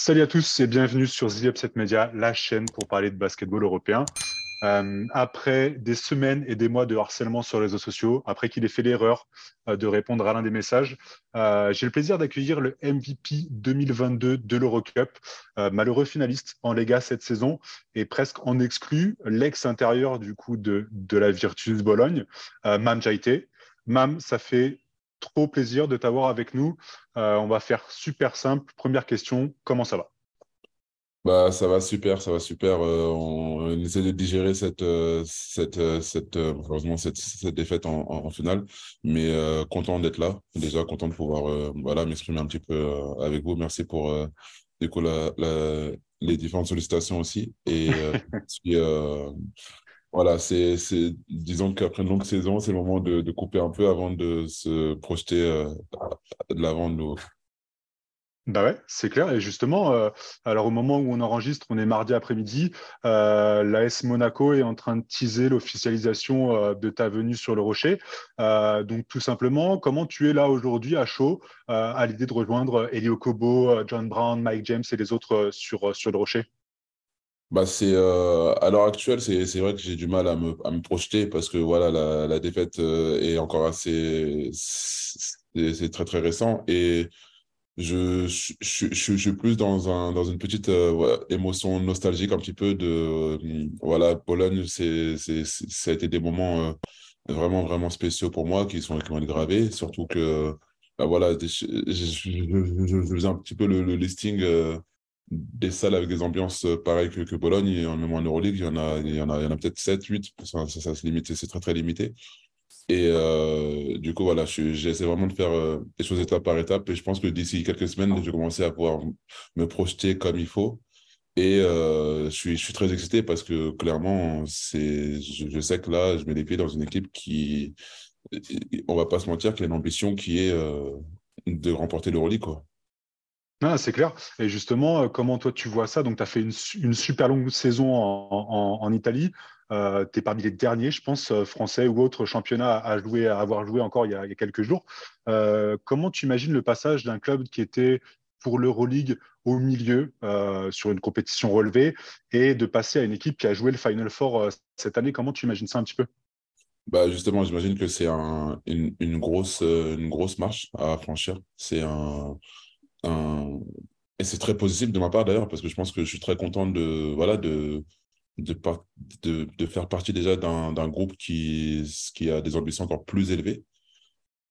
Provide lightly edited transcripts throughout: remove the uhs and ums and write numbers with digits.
Salut à tous et bienvenue sur The Upset Media, la chaîne pour parler de basketball européen. Après des semaines et des mois de harcèlement sur les réseaux sociaux, après qu'il ait fait l'erreur de répondre à l'un des messages, j'ai le plaisir d'accueillir le MVP 2022 de l'Eurocup, malheureux finaliste en Lega cette saison et presque en exclu, l'ex-intérieur du coup de la Virtus Bologne, Mam Jaité. Mam, ça fait trop plaisir de t'avoir avec nous. On va faire super simple. Première question, comment ça va? Bah, ça va super, ça va super. On essaie de digérer heureusement, cette défaite en finale, mais content d'être là. Déjà content de pouvoir voilà, m'exprimer un petit peu avec vous. Merci pour du coup, les différentes sollicitations aussi. Et puis, voilà, disons qu'après une longue saison, c'est le moment de couper un peu avant de se projeter de l'avant de nous. Bah ouais, c'est clair. Et justement, alors au moment où on enregistre, on est mardi après-midi, l'AS Monaco est en train de teaser l'officialisation de ta venue sur le Rocher. Donc tout simplement, comment tu es là aujourd'hui à chaud à l'idée de rejoindre Elio Kobo, John Brown, Mike James et les autres sur le Rocher? Bah à l'heure actuelle, c'est vrai que j'ai du mal à me projeter parce que voilà, la défaite est encore c'est très très récent et je suis plus dans une petite voilà, émotion nostalgique un petit peu de voilà, Pologne, ça a été des moments vraiment vraiment spéciaux pour moi qui vont être gravés, surtout que bah voilà, je faisais un petit peu le listing des salles avec des ambiances pareilles que Bologne, et même en Euroleague, il y en a peut-être 7 8 ça se limite, c'est très très limité. Et du coup, voilà, j'essaie vraiment de faire les choses étape par étape. Et je pense que d'ici quelques semaines, je vais commencer à pouvoir me projeter comme il faut. Et je suis très excité parce que clairement, je sais que là, je mets les pieds dans une équipe on va pas se mentir, qui a une ambition qui est de remporter l'Euroleague, quoi. Ah, c'est clair. Et justement, comment toi tu vois ça? Donc, tu as fait une super longue saison en Italie. Tu es parmi les derniers, je pense, français ou autres championnats à avoir joué encore il y a quelques jours. Comment tu imagines le passage d'un club qui était pour l'Euroleague au milieu sur une compétition relevée et de passer à une équipe qui a joué le Final Four cette année? Comment tu imagines ça un petit peu? Bah justement, j'imagine que c'est une grosse marche à franchir. Un... Et c'est très positif de ma part d'ailleurs, parce que je pense que je suis très content voilà, de, par- de faire partie déjà d'un groupe qui a des ambitions encore plus élevées.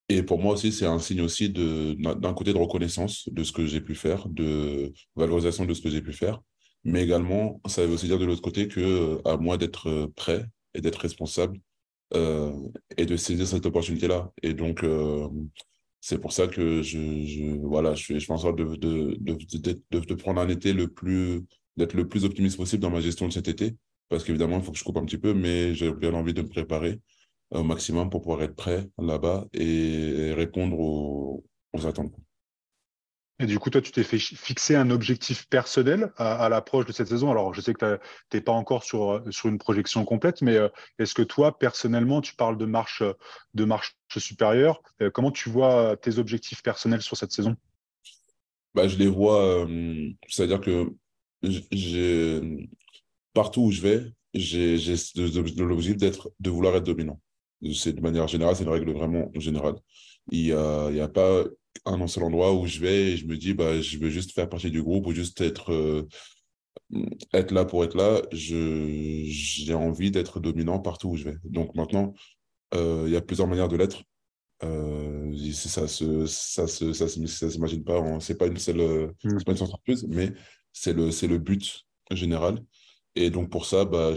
Et pour moi aussi, c'est un signe aussi d'un côté de reconnaissance de ce que j'ai pu faire, de valorisation de ce que j'ai pu faire. Mais également, ça veut aussi dire de l'autre côté que, à moi d'être prêt et d'être responsable euh, et de saisir cette opportunité-là. Et donc, c'est pour ça que voilà, je fais en sorte de prendre un été d'être le plus optimiste possible dans ma gestion de cet été. Parce qu'évidemment, il faut que je coupe un petit peu, mais j'ai bien envie de me préparer au maximum pour pouvoir être prêt là-bas et répondre aux attentes. Et du coup, toi, tu t'es fait fixer un objectif personnel à l'approche de cette saison. Alors, je sais que tu n'es pas encore sur une projection complète, mais est-ce que toi, personnellement, tu parles de marche supérieure? Comment tu vois tes objectifs personnels sur cette saison? Bah, je les vois, c'est-à-dire que partout où je vais, j'ai l'objectif de vouloir être dominant. C'est de manière générale, c'est une règle vraiment générale. Il y a pas un seul endroit où je vais et je me dis, bah, je veux juste faire partie du groupe ou juste être là pour être là. J'ai envie d'être dominant partout où je vais. Donc maintenant, il y a plusieurs manières de l'être. Ça s'imagine pas, c'est pas Hmm. c'est pas une seule entreprise, mais c'est le but général. Et donc pour ça, bah,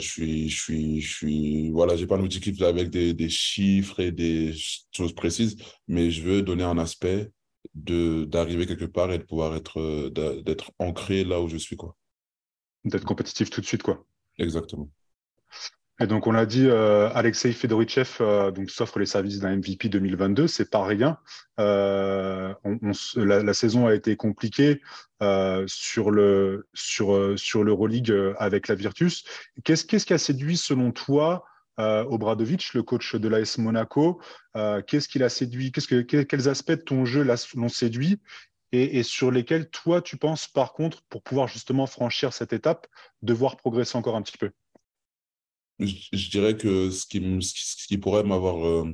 voilà, j'ai pas un objectif avec des chiffres et des choses précises, mais je veux donner un aspect d'arriver quelque part et de pouvoir d'être ancré là où je suis, quoi. D'être compétitif tout de suite, quoi. Exactement. Et donc, on l'a dit, Alexei Fedorichev donc s'offre les services d'un MVP 2022, c'est pas rien. La saison a été compliquée sur l'Euroleague avec la Virtus. Qu'est-ce qui a séduit selon toi Obradovic, le coach de l'AS Monaco? Qu'est-ce qu'il a séduit? Quels aspects de ton jeu l'ont séduit? et sur lesquels, toi, tu penses, par contre, pour pouvoir justement franchir cette étape, devoir progresser encore un petit peu? Je dirais que ce qui pourrait m'avoir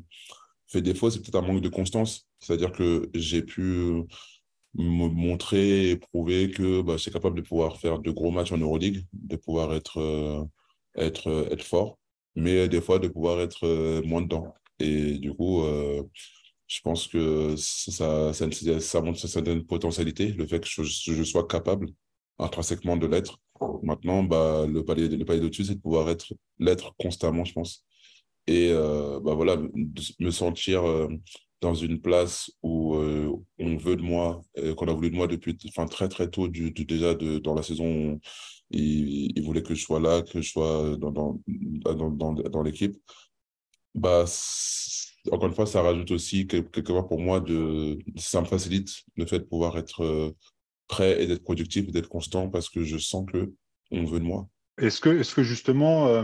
fait défaut, c'est peut-être un manque de constance. C'est-à-dire que j'ai pu me montrer et prouver que bah, j'étais capable de pouvoir faire de gros matchs en Euroleague, de pouvoir être fort, mais des fois de pouvoir être moins dedans. Et du coup, je pense que ça montre sa certaine potentialité, le fait que je sois capable intrinsèquement de l'être. Maintenant, bah, le palier au-dessus, c'est de pouvoir l'être constamment, je pense. Et bah voilà, me sentir dans une place où on veut de moi, qu'on a voulu de moi depuis enfin, très très tôt, déjà dans la saison, il voulait que je sois là, que je sois dans l'équipe. Bah, encore une fois, ça rajoute aussi quelque part pour moi, ça me facilite le fait de pouvoir être prêt et d'être productif et d'être constant parce que je sens que on veut de moi. Est-ce que justement,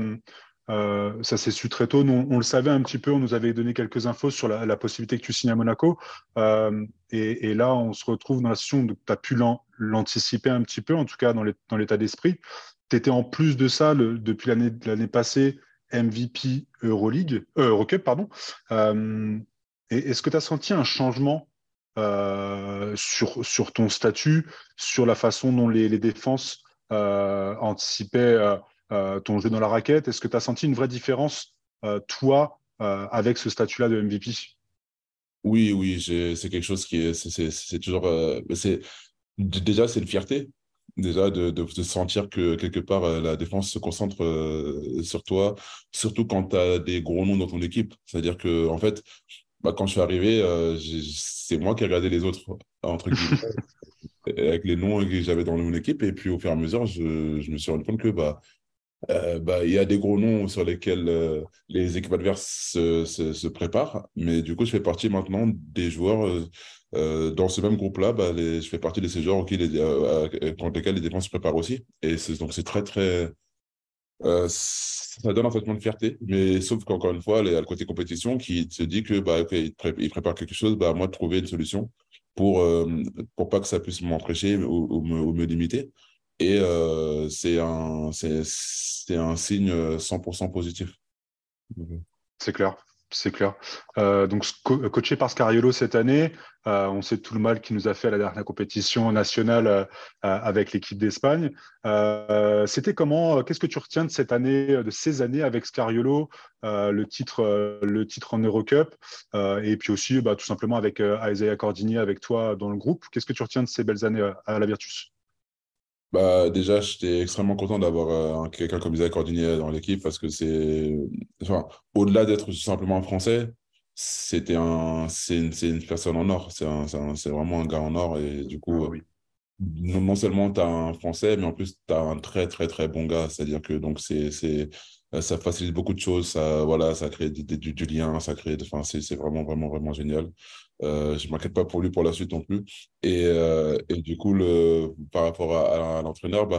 ça s'est su très tôt, nous, on le savait un petit peu, on nous avait donné quelques infos sur la possibilité que tu signes à Monaco, et là, on se retrouve dans la situation où tu as pu l'anticiper un petit peu, en tout cas dans l'état d'esprit. Tu étais en plus de ça, depuis l'année passée, MVP Eurocup, pardon. Et est-ce que tu as senti un changement sur ton statut, sur la façon dont les défenses anticiper ton jeu dans la raquette? Est-ce que tu as senti une vraie différence, toi, avec ce statut-là de MVP? Oui, oui, c'est quelque chose qui est, c'est toujours, déjà, c'est une fierté, déjà, de sentir que quelque part, la défense se concentre sur toi, surtout quand tu as des gros noms dans ton équipe. C'est-à-dire que, en fait, bah, quand je suis arrivé, c'est moi qui ai regardé les autres, entre guillemets, avec les noms que j'avais dans mon équipe. Et puis, au fur et à mesure, je me suis rendu compte que il y a des gros noms sur lesquels les équipes adverses se préparent, mais du coup, je fais partie maintenant des joueurs dans ce même groupe-là. Je fais partie de ces joueurs contre lesquels les défenses se préparent aussi. Et donc, c'est très, très. Ça donne un sentiment de fierté, mais sauf qu'encore une fois, il y a le côté compétition qui se dit que ok, il prépare quelque chose, à moi de trouver une solution pour, euh, pour pas que ça puisse m'empêcher ou me limiter. Et c'est un signe 100% positif. C'est clair, c'est clair. Donc, coaché par Scariolo cette année, on sait tout le mal qu'il nous a fait à la dernière compétition nationale avec l'équipe d'Espagne. C'était comment, qu'est-ce que tu retiens de cette année, de ces années avec Scariolo, le titre en Eurocup, et puis aussi tout simplement avec Isaiah Cordini, avec toi dans le groupe. Qu'est-ce que tu retiens de ces belles années à la Virtus? Déjà, j'étais extrêmement content d'avoir quelqu'un comme Isaac Cordigné dans l'équipe parce que enfin, au-delà d'être simplement un Français, c'est une personne en or. C'est vraiment un gars en or et du Ah coup, oui. non seulement tu as un Français, mais en plus tu as un très très très bon gars. C'est-à-dire que donc ça facilite beaucoup de choses. Ça, voilà, ça crée du lien, ça crée, enfin, c'est vraiment vraiment vraiment génial. Je m'inquiète pas pour lui pour la suite non plus. Et du coup, par rapport à l'entraîneur,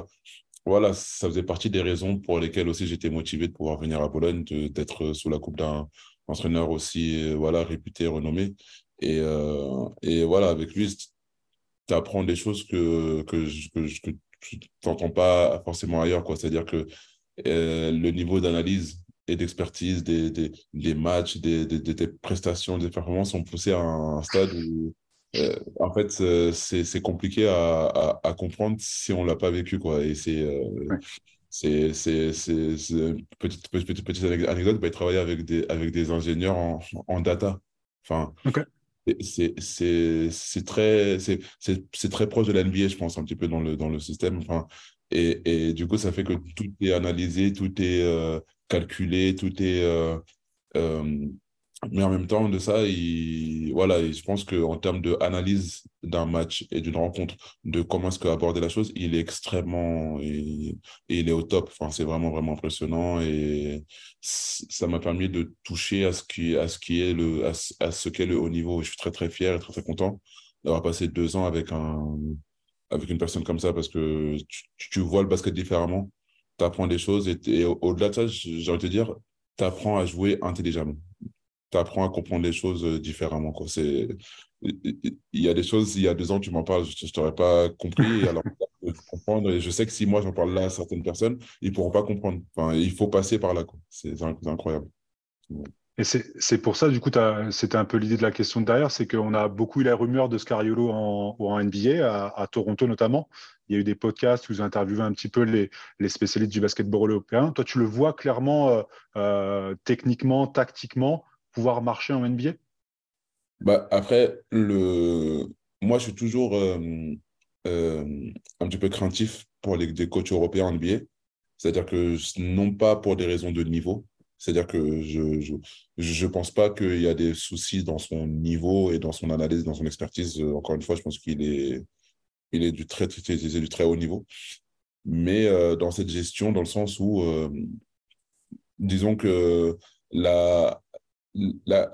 voilà, ça faisait partie des raisons pour lesquelles aussi j'étais motivé de pouvoir venir à Bologne, d'être sous la coupe d'un entraîneur aussi voilà, réputé, renommé. Et voilà, avec lui, tu apprends des choses que tu n'entends pas forcément ailleurs, quoi. C'est-à-dire que le niveau d'analyse et d'expertise des matchs, des prestations, des performances sont poussés à un stade où, en fait, c'est compliqué à comprendre si on ne l'a pas vécu, quoi. Et Ouais. c'est une petite anecdote, il travailler avec des ingénieurs en data. Enfin, Ok. c'est très, c'est très proche de la NBA, je pense, un petit peu dans le système. Enfin, et du coup, ça fait que tout est analysé, tout est calculé, tout est. Euh, mais en même temps de ça, voilà, et je pense qu'en termes d'analyse d'un match et d'une rencontre, de comment est-ce qu'aborder la chose, il est extrêmement. Et il est au top. Enfin, c'est vraiment, vraiment impressionnant. Et ça m'a permis de toucher à ce qui est à ce qu'est le haut niveau. Je suis très, très fier et très, très content d'avoir passé 2 ans avec une personne comme ça parce que tu vois le basket différemment. Tu apprends des choses et au-delà de ça, j'ai envie de te dire, tu apprends à jouer intelligemment. apprends à comprendre les choses différemment, quoi. Il y a des choses, il y a 2 ans, tu m'en parles, je ne t'aurais pas compris. Et alors, je peux comprendre. Et je sais que si moi, j'en parle là à certaines personnes, ils ne pourront pas comprendre. Enfin, il faut passer par là, quoi. C'est incroyable. Et c'est pour ça, du coup, c'était un peu l'idée de la question de derrière, c'est qu'on a beaucoup eu la rumeur de Scariolo en NBA, à Toronto notamment. Il y a eu des podcasts où ils ont interviewé un petit peu les spécialistes du basketball européen. Toi, tu le vois clairement, techniquement, tactiquement, pouvoir marcher en NBA? Bah, après, moi, je suis toujours un petit peu craintif pour des coachs européens en NBA. C'est-à-dire que, non pas pour des raisons de niveau, c'est-à-dire que je pense pas qu'il y a des soucis dans son niveau et dans son analyse, dans son expertise. Encore une fois, je pense il est du très haut niveau. Mais dans cette gestion, dans le sens où, disons que la, la,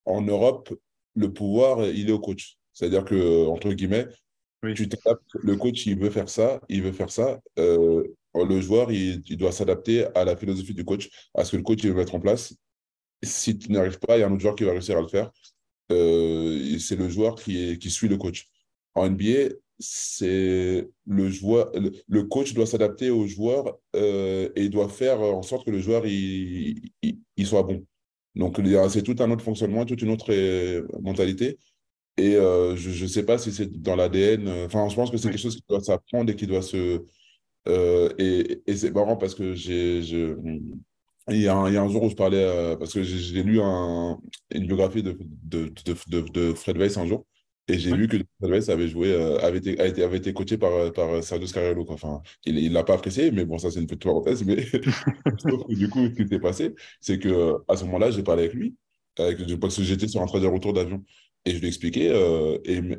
en Europe, le pouvoir, il est au coach. C'est-à-dire que, entre guillemets, Oui. tu t'adaptes, le coach, il veut faire ça, il veut faire ça. Le joueur, il doit s'adapter à la philosophie du coach, à ce que le coach il veut mettre en place. Si tu n'y arrives pas, il y a un autre joueur qui va réussir à le faire. C'est le joueur qui suit le coach. En NBA, c'est le joueur, le coach doit s'adapter au joueur et il doit faire en sorte que le joueur il soit bon. Donc, c'est tout un autre fonctionnement, toute une autre mentalité. Et je ne sais pas si c'est dans l'ADN. Enfin, je pense que c'est Oui. quelque chose qui doit s'apprendre et qui doit se. Et c'est marrant parce que il y a un jour où je parlais, parce que j'ai lu une biographie de Fred Weiss un jour, et j'ai Oui. vu que Fred Weiss avait joué, avait été coaché par Sergio Scariolo, quoi. Enfin, il l'a pas apprécié, mais bon, ça c'est une petite parenthèse. Mais sauf que du coup, ce qui s'est passé, c'est que à ce moment-là, j'ai parlé avec lui, parce que j'étais sur un trajet retour d'avion, et je lui ai expliqué,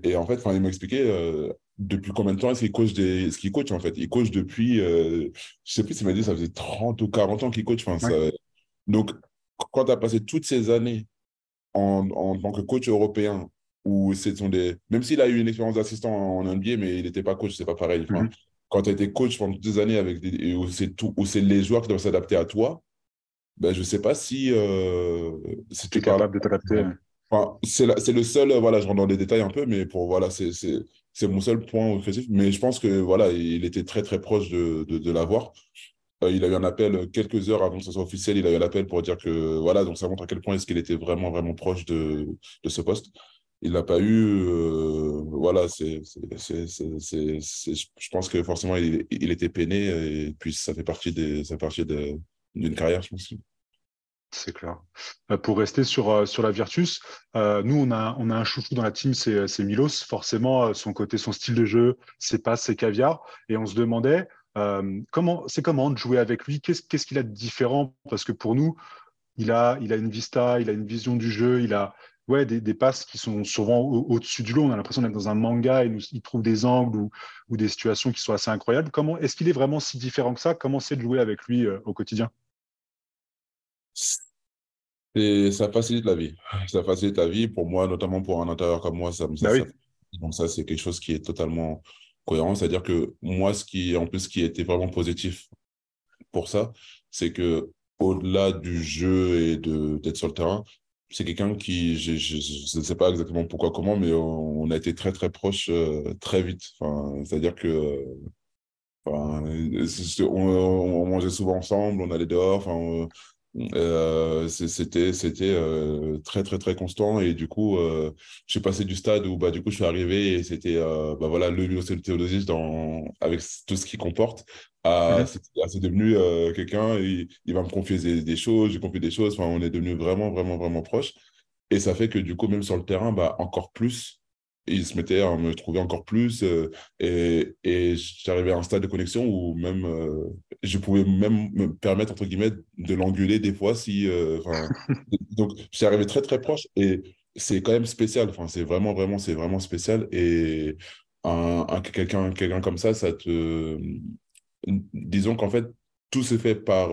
et en fait, enfin, il m'a expliqué depuis combien de temps est-ce qu'il coach en fait. Il coach depuis, je sais plus s'il m'a dit, ça faisait 30 ou 40 ans qu'il coach. Enfin, Ouais. donc, quand tu as passé toutes ces années en tant que coach européen, où même s'il a eu une expérience d'assistant en NBA, mais il n'était pas coach, c'est pas pareil. Enfin, Mhm. quand tu as été coach pendant toutes ces années et où c'est les joueurs qui doivent s'adapter à toi, ben, je sais pas si Tu tu es parles. capable de t'adapter. Enfin, c'est le seul, voilà, je rentre dans les détails un peu, mais voilà, c'est mon seul point offensif. Mais je pense que voilà, il était très très proche de l'avoir. Il a eu un appel quelques heures avant que ce soit officiel, il a eu un appel pour dire que voilà, donc ça montre à quel point est-ce qu'il était vraiment vraiment proche de ce poste. Il l'a pas eu, voilà, je pense que forcément il était peiné et puis ça fait partie d'une carrière, je pense. C'est clair. Pour rester sur la Virtus, nous, on a un chouchou dans la team, c'est Milos. Forcément, son côté, son style de jeu, ses passes, ses caviars. Et on se demandait comment de jouer avec lui. Qu'est-ce qu'il a de différent? Parce que pour nous, il a une vista, il a une vision du jeu, il a ouais, des passes qui sont souvent au-dessus du lot. On a l'impression d'être dans un manga, il trouve des angles ou des situations qui sont assez incroyables. Est-ce qu'il est vraiment si différent que ça? Comment c'est de jouer avec lui au quotidien? Et ça facilite la vie. Ça facilite la vie pour moi, notamment pour un intérieur comme moi. Bah oui. Donc ça, c'est quelque chose qui est totalement cohérent. C'est-à-dire que moi, en plus, qui était vraiment positif pour ça, c'est que au-delà du jeu et d'être sur le terrain, c'est quelqu'un qui, je ne sais pas exactement pourquoi, comment, mais on a été très, très proches très vite. Enfin, c'est-à-dire que enfin, on mangeait souvent ensemble, on allait dehors. Enfin, c'était très, très, très constant. Et du coup, je suis passé du stade où bah, du coup, je suis arrivé et c'était bah, voilà, le Milosevic Teodosic avec tout ce qu'il comporte. Mhm. C'est devenu quelqu'un, il va me confier des choses, j'ai confié des choses. Enfin, on est devenu vraiment, vraiment, vraiment proches. Et ça fait que du coup, même sur le terrain, bah, encore plus, il se mettait à me trouver encore plus. Et j'arrivais à un stade de connexion où même je pouvais même me permettre, entre guillemets, de l'engueuler des fois. Enfin, donc, j'y arrivé très, très proche. Et c'est quand même spécial. Enfin, c'est vraiment spécial. Et quelqu'un comme ça te. Disons qu'en fait, tout se fait par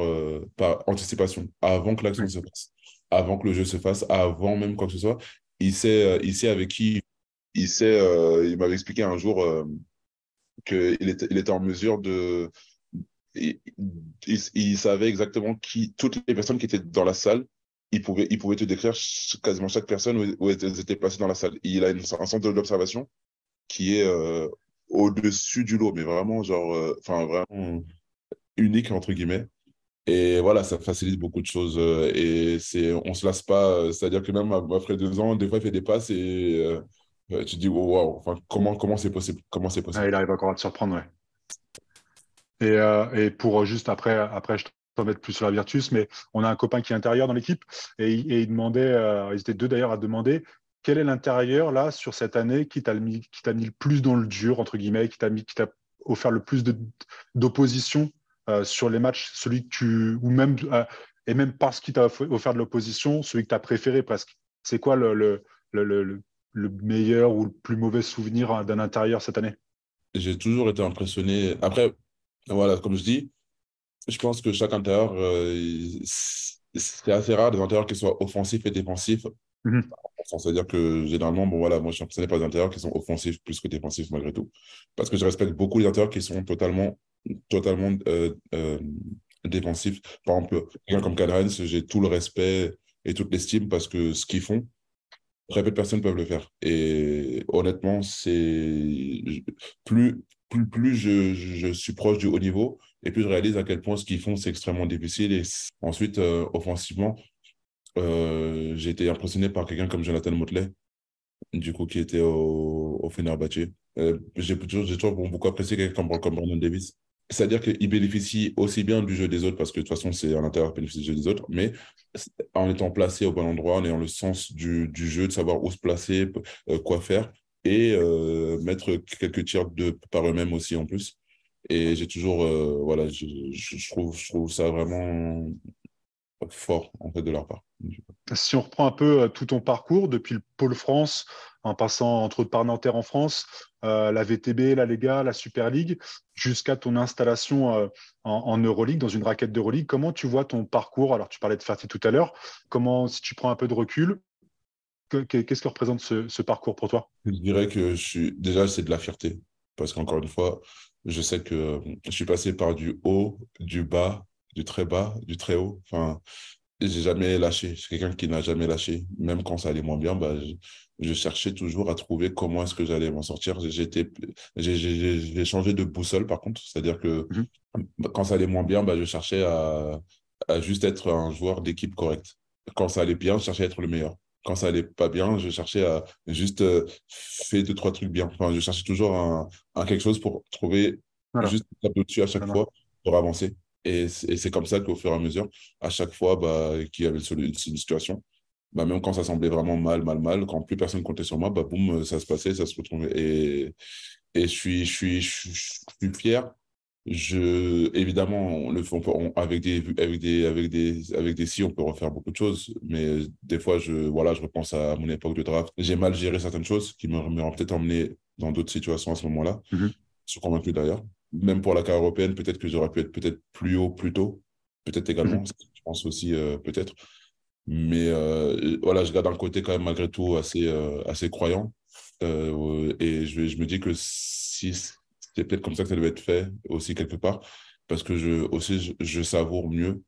anticipation, avant que l'action Oui. se fasse, avant que le jeu se fasse, avant même quoi que ce soit. Il sait avec qui. Il m'avait expliqué un jour il était en mesure de. Il, il savait exactement toutes les personnes qui étaient dans la salle il pouvait te décrire quasiment chaque personne où elles étaient placées dans la salle. Il a un centre d'observation qui est au-dessus du lot, mais vraiment, genre, enfin, vraiment unique, entre guillemets. Et voilà, ça facilite beaucoup de choses. Et on se lasse pas. C'est-à-dire que même après 2 ans, des fois, il fait des passes et tu te dis, oh, waouh, enfin, comment c'est possible? Comment c'est Ah, possible? il arrive encore à te surprendre, ouais. Et pour juste après, je t'en mettre plus sur la Virtus, mais on a un copain qui est intérieur dans l'équipe et il demandait, ils étaient deux d'ailleurs à demander quel est l'intérieur là sur cette année qui t'a mis le plus dans le dur entre guillemets, qui t'a offert le plus d'opposition sur les matchs, celui que tu ou même et même parce qu'il t'a offert de l'opposition, celui que tu as préféré presque. C'est quoi le meilleur ou le plus mauvais souvenir d'un intérieur cette année? J'ai toujours été impressionné. Après, voilà, comme je dis, je pense que chaque intérieur, c'est assez rare des intérieurs qui soient offensifs et défensifs. Mhm. C'est-à-dire que généralement, bon voilà, moi je suis impressionné par des intérieurs qui sont offensifs plus que défensifs malgré tout. Parce que je respecte beaucoup les intérieurs qui sont totalement défensifs. Par exemple, quelqu'un comme Kadrens, j'ai tout le respect et toute l'estime parce que ce qu'ils font, très peu de personnes peuvent le faire. Et honnêtement, plus, plus je suis proche du haut niveau et plus je réalise à quel point ce qu'ils font, c'est extrêmement difficile. Et ensuite, offensivement, j'ai été impressionné par quelqu'un comme Jonathan Motley, du coup, qui était au Fenerbahçe. J'ai toujours beaucoup apprécié quelqu'un comme Brandon Davis. C'est-à-dire qu'il bénéficie aussi bien du jeu des autres, parce que de toute façon, c'est à l'intérieur qu'il bénéficie du jeu des autres, mais en étant placé au bon endroit, en ayant le sens du jeu, de savoir où se placer, quoi faire, et mettre quelques tirs par eux-mêmes aussi en plus. Et j'ai toujours, voilà, je trouve ça vraiment fort, en fait, de leur part. Si on reprend un peu tout ton parcours, depuis le Pôle France, en passant entre autres par Nanterre en France, la VTB, la Lega, la Super League, jusqu'à ton installation en Euroleague, dans une raquette d'Euroleague, comment tu vois ton parcours? Alors, tu parlais de Ferty tout à l'heure. Comment, si tu prends un peu de recul, qu'est-ce que représente ce parcours pour toi? Je dirais que déjà, c'est de la fierté. Parce qu'encore une fois, je sais que je suis passé par du haut, du bas, du très haut. Enfin, j'ai jamais lâché. Je suis quelqu'un qui n'a jamais lâché. Même quand ça allait moins bien, bah, je cherchais toujours à trouver comment est-ce que j'allais m'en sortir. J'ai changé de boussole, par contre. C'est-à-dire que Mhm. quand ça allait moins bien, bah, je cherchais à juste être un joueur d'équipe correct. Quand ça allait bien, je cherchais à être le meilleur. Quand ça allait pas bien, je cherchais à juste faire deux, trois trucs bien. Enfin, je cherchais toujours un quelque chose pour trouver Voilà. juste un peu dessus à chaque Ça marche. fois pour avancer. Et c'est comme ça qu'au fur et à mesure, à chaque fois qu'il y avait une situation, bah, même quand ça semblait vraiment mal, quand plus personne comptait sur moi, bah, boum, ça se passait, ça se retrouvait. Et je suis fier. Évidemment, avec des si, on peut refaire beaucoup de choses, mais des fois, voilà, je repense à mon époque de draft. J'ai mal géré certaines choses qui m'auraient peut-être emmené dans d'autres situations à ce moment-là. Mhm. Je suis convaincu d'ailleurs. Même pour la carrière européenne, peut-être que j'aurais pu être peut-être plus haut, plus tôt. Peut-être également, Mhm. je pense aussi, peut-être. Mais voilà, je garde un côté quand même malgré tout assez croyant. Et je me dis que si c'est peut-être comme ça que ça devait être fait aussi quelque part, parce que je savoure mieux,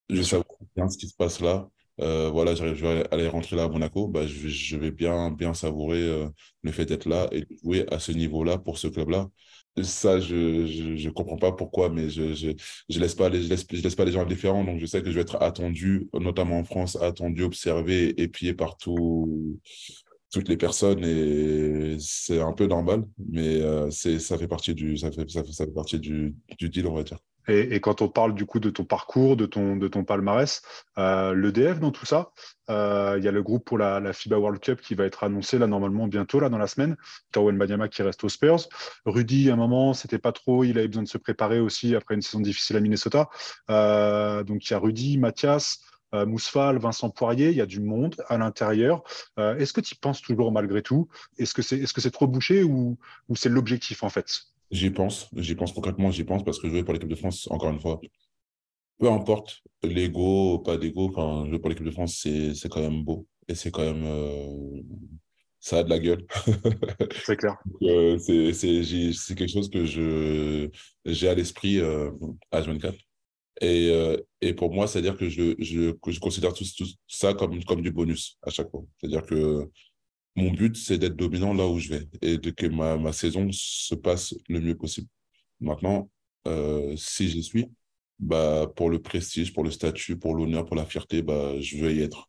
je Bien sûr. savoure bien ce qui se passe là. Voilà, je vais aller rentrer là à Monaco, bah, je vais bien savourer le fait d'être là et de jouer à ce niveau-là pour ce club-là. Ça, je comprends pas pourquoi, mais je laisse pas je laisse pas les gens indifférents. Donc, je sais que je vais être attendu, notamment en France, attendu, observé, épié par toutes les personnes et c'est un peu normal, mais ça fait partie ça fait partie du deal, on va dire. Et quand on parle du coup de ton parcours, de ton palmarès, l'EDF dans tout ça, il y a le groupe pour la FIBA World Cup qui va être annoncé là normalement bientôt là dans la semaine. Taouane Banyama qui reste aux Spurs. Rudy, à un moment, c'était pas trop, il avait besoin de se préparer aussi après une saison difficile à Minnesota. Donc il y a Rudy, Mathias. Mousfal, Vincent Poirier, il y a du monde à l'intérieur. Est-ce que tu y penses toujours malgré tout? Est-ce que c'est trop bouché ou c'est l'objectif en fait? J'y pense concrètement, j'y pense parce que jouer pour l'équipe de France, encore une fois, peu importe l'ego, pas d'ego, enfin, jouer pour l'équipe de France, c'est quand même beau et c'est quand même, ça a de la gueule. C'est clair. C'est quelque chose que j'ai à l'esprit H24. Et pour moi, c'est-à-dire que je considère tout ça comme du bonus à chaque fois. C'est-à-dire que mon but, c'est d'être dominant là où je vais et de que ma saison se passe le mieux possible. Maintenant, si j'y suis, bah, pour le prestige, pour le statut, pour l'honneur, pour la fierté, bah, je veux y être.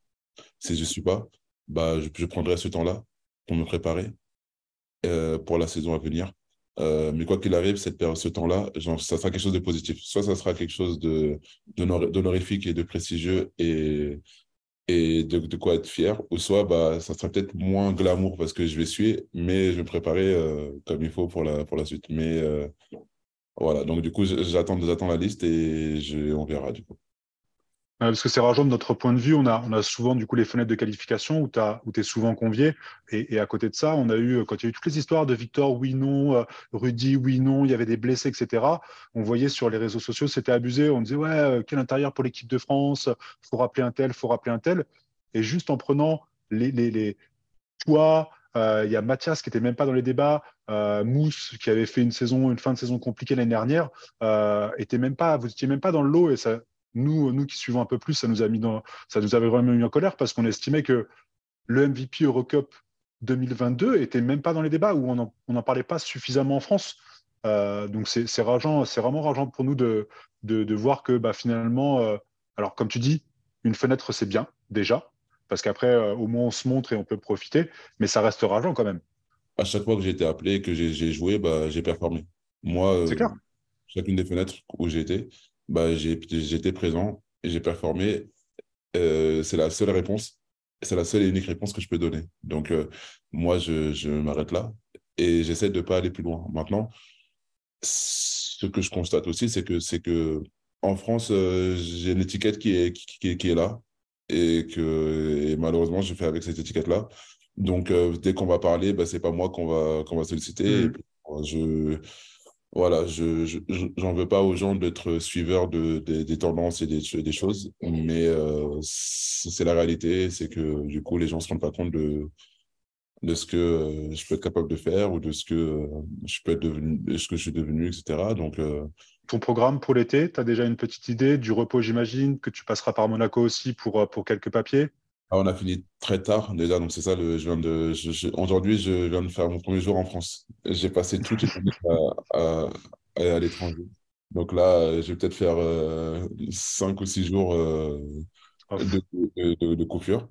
Si je ne suis pas, bah, je prendrai ce temps-là pour me préparer pour la saison à venir. Mais quoi qu'il arrive, ce temps-là, genre, ça sera quelque chose de positif. Soit ça sera quelque chose d'honorifique et de prestigieux et de quoi être fier, ou soit bah, ça sera peut-être moins glamour parce que je vais suer, mais je vais me préparer comme il faut pour la suite. Mais voilà, donc du coup, j'attends la liste et on verra du coup. Parce que c'est rageant de notre point de vue, on a souvent du coup les fenêtres de qualification où tu es souvent convié. Et à côté de ça, on a eu, quand il y a eu toutes les histoires de Victor, oui, non, Rudy, oui, non, il y avait des blessés, etc. On voyait sur les réseaux sociaux, c'était abusé. On disait, ouais, quel intérieur pour l'équipe de France, faut rappeler un tel, faut rappeler un tel. Et juste en prenant les choix, il y a Mathias qui était même pas dans les débats, Mousse qui avait fait une fin de saison compliquée l'année dernière, était même pas, vous étiez même pas dans le lot et ça, nous qui suivons un peu plus, ça nous avait vraiment mis en colère parce qu'on estimait que le MVP Eurocup 2022 était même pas dans les débats ou on n'en parlait pas suffisamment en France. Donc c'est rageant, c'est vraiment rageant pour nous de voir que bah, finalement, alors comme tu dis, une fenêtre c'est bien déjà parce qu'après au moins on se montre et on peut profiter, mais ça reste rageant quand même. À chaque fois que j'ai été appelé, que j'ai joué, bah, j'ai performé. Moi, C'est clair. chacune des fenêtres où j'ai été, bah, j'étais présent et j'ai performé. C'est la seule réponse, c'est la seule et unique réponse que je peux donner. Donc, moi, je m'arrête là et j'essaie de ne pas aller plus loin. Maintenant, ce que je constate aussi, c'est que en France, j'ai une étiquette qui est là et malheureusement, je fais avec cette étiquette-là. Donc, dès qu'on va parler, bah, c'est pas moi qu'on va solliciter. Et Mhm. puis, voilà, j'en veux pas aux gens d'être suiveurs des tendances et des choses, mais c'est la réalité, c'est que du coup, les gens se rendent pas compte de ce que je peux être capable de faire ou de ce que je peux être devenu, de ce que je suis devenu, etc. Donc, Ton programme pour l'été, tu as déjà une petite idée du repos, j'imagine, que tu passeras par Monaco aussi pour quelques papiers. on a fini très tard déjà, donc c'est ça, aujourd'hui, je viens de faire mon premier jour en France. J'ai passé toute une année à l'étranger. Donc là, je vais peut-être faire 5 ou 6 jours Off. de coupure.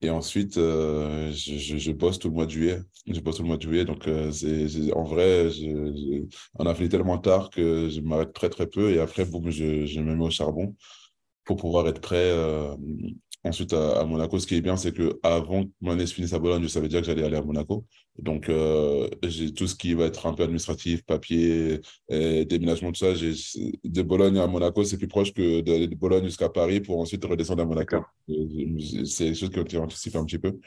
Et ensuite, je bosse tout le mois de juillet. Je bosse tout le mois de juillet. Donc, en vrai, on a fini tellement tard que je m'arrête très, très peu. Et après, boum, je me mets au charbon pour pouvoir être prêt ensuite à Monaco. Ce qui est bien, c'est que avant que mon année se finisse à Bologne, je savais déjà que j'allais aller à Monaco. Donc, j'ai tout ce qui va être un peu administratif, papier, déménagement, tout ça. De Bologne à Monaco, c'est plus proche que de Bologne jusqu'à Paris pour ensuite redescendre à C'est Monaco. clair. C'est des choses qui ont anticipé un petit peu.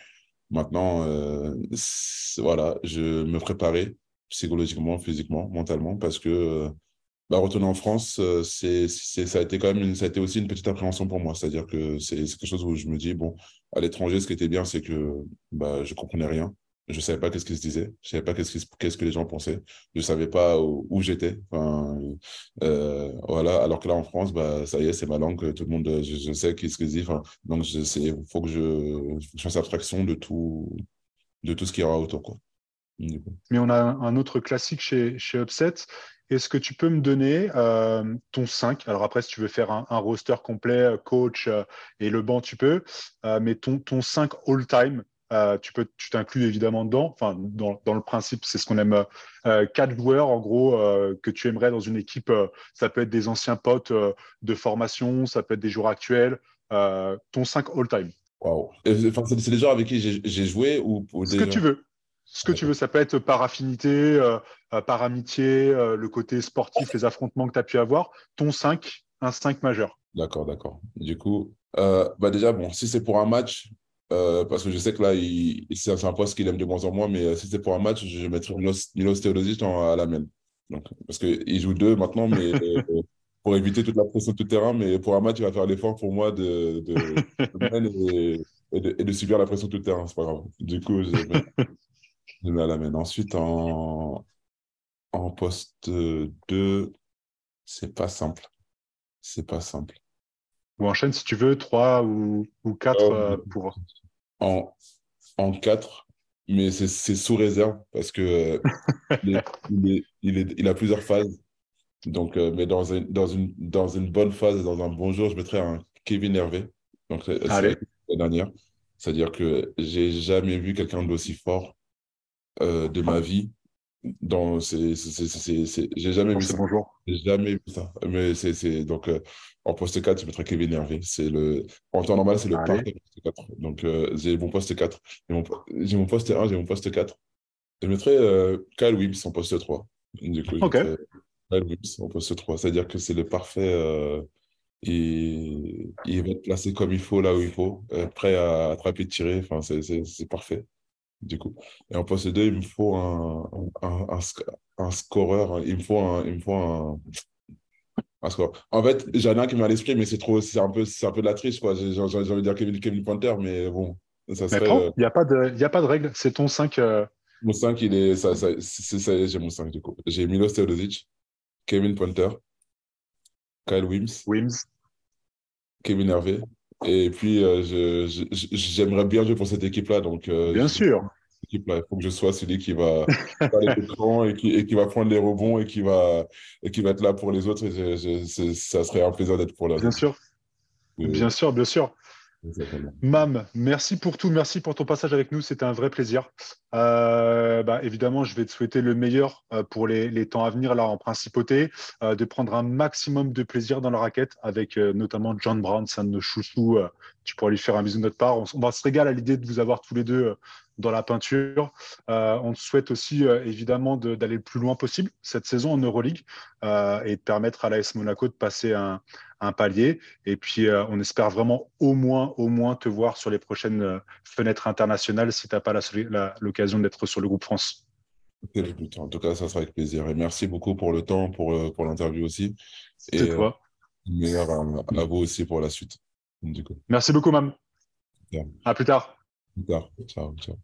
Maintenant, voilà, je me préparais psychologiquement, physiquement, mentalement, parce que bah, retourner en France, ça a été quand même ça a été aussi une petite appréhension pour moi. C'est-à-dire que c'est quelque chose où je me dis, bon, à l'étranger, ce qui était bien, c'est que bah, je comprenais rien. Je savais pas qu'est-ce qui se disait. Je savais pas qu'est-ce que les gens pensaient. Je savais pas où j'étais. Enfin, voilà. Alors que là, en France, bah, ça y est, c'est ma langue. Tout le monde, je sais qu'est-ce qu'ils disent. Enfin, donc, faut que je fasse abstraction de tout ce qu'il y aura autour, quoi. Du coup. Mais on a un autre classique chez Upset. Est-ce que tu peux me donner ton 5? Alors après, si tu veux faire un roster complet, coach et le banc, tu peux. Mais ton 5 all-time, tu t'inclus évidemment dedans. Enfin, dans le principe, c'est ce qu'on aime. 4 joueurs, en gros, que tu aimerais dans une équipe. Ça peut être des anciens potes de formation, ça peut être des joueurs actuels. Ton 5 all-time. Waouh. Enfin, c'est des gens avec qui j'ai joué ou Ce que des gens. tu veux. Ce Ah, que tu d'accord. veux, ça peut être par affinité, par amitié, le côté sportif, les affrontements que tu as pu avoir. Ton 5, un 5 majeur. D'accord, d'accord. Du coup, bah déjà, bon, si c'est pour un match, parce que je sais que là, c'est un poste qu'il aime de moins en moins, mais si c'est pour un match, je mettrai Milos Teodosic à la main. Donc, parce qu'il joue deux maintenant, mais pour éviter toute la pression de tout terrain, mais pour un match, il va faire l'effort pour moi de mène et de subir la pression de tout terrain, c'est pas grave. Du coup, je mets à la main. Ensuite, en poste 2, c'est pas simple. c'est pas simple. Ou enchaîne si tu veux, 3 ou 4 Euh, pour. en, en 4, mais c'est sous réserve parce que il a plusieurs phases. Donc, mais dans une bonne phase, dans un bon jour, je mettrais un Kevin Hervé. Donc, c'est Allez, la dernière. C'est-à-dire que j'ai jamais vu quelqu'un d'aussi fort de ma vie. J'ai jamais dans vu ces ça. bons jours. J'ai jamais vu ça. Mais donc, en poste 4, je mettrais Kevin Hervé. En temps normal, c'est le Allez, parfait poste 4. Donc, j'ai mon poste 4. J'ai mon poste 1, j'ai mon poste 4. Je mettrais Kyle Wibbs en poste 3. Du coup, je ok, mettrais Kyle Wibbs en poste 3. C'est-à-dire que c'est le parfait. Il va être placé comme il faut, là où il faut, prêt à attraper, tirer. Enfin, c'est parfait, du coup. Et en poste 2, il me faut un scoreur. Il me faut un score. En fait, j'en ai un qui m'a à l'esprit, mais c'est un peu de la triche, quoi. J'ai envie de dire Kevin Pointer, mais bon, ça mais serait. prends, il y a pas de règle, c'est ton 5 Mon 5 il est. Ça y est, j'ai mon 5 du coup. J'ai Milos Teodosic, Kevin Pointer, Kyle Wims, Wims. Kevin Hervé. Et puis, j'aimerais bien jouer pour cette équipe-là. Donc, Bien sûr, cette équipe-là, il faut que je sois celui qui va faire les écrans et qui va prendre les rebonds et qui va être là pour les autres. Ça serait un plaisir d'être pour là. bien sûr, Euh, bien sûr, bien sûr. exactement. Mam, merci pour tout, merci pour ton passage avec nous, c'était un vrai plaisir. Bah, évidemment, je vais te souhaiter le meilleur pour les temps à venir là en principauté, de prendre un maximum de plaisir dans la raquette avec notamment John Brown, c'est un de nos chouchous. Tu pourras lui faire un bisou de notre part. On va se régaler à l'idée de vous avoir tous les deux dans la peinture. On te souhaite aussi évidemment d'aller le plus loin possible cette saison en Euroleague et de permettre à l'AS Monaco de passer un palier. Et puis, on espère vraiment au moins te voir sur les prochaines fenêtres internationales si tu n'as pas l'occasion d'être sur le groupe France. En tout cas, ça sera avec plaisir. Et merci beaucoup pour le temps, pour l'interview aussi. C'est Et toi. meilleur à vous aussi pour la suite. Du coup, Merci beaucoup, Mam. bien. À plus tard. Plus tard. Ciao, ciao.